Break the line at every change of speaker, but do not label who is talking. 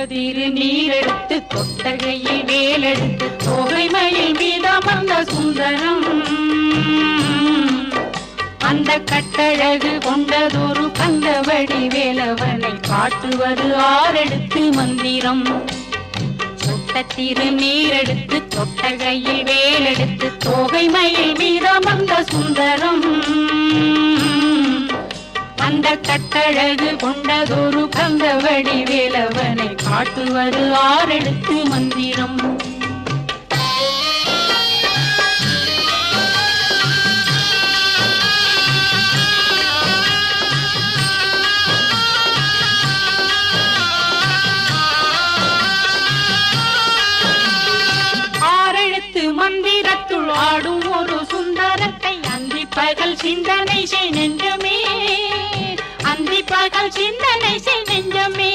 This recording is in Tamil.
திருநீரெடுத்து கொட்டகையில் வேலெடுத்து தோகைமயில் மீதமர்ந்த சுந்தரம் அந்த கட்டழகு கொண்டதொரு கந்தவடி வேலவனை காட்டுவது ஆரெடுத்து மந்திரம் சுட்ட திருநீரெடுத்து கொட்டகையில் வேலெடுத்து தோகைமயில் மீதமர்ந்த சுந்தரம் அந்த கட்டழகு கொண்டதொரு கந்தவடி வேலவனை காட்டுவது ஆரெடுத்து மந்திரம் ஆரெழுத்து மந்திரத்துள் ஆடும் ஒரு சுந்தரத்தை அந்தி பகல் சிந்தனை செய் நெஞ்சமே அந்தி பகல் சிந்தனை செய் நெஞ்சமே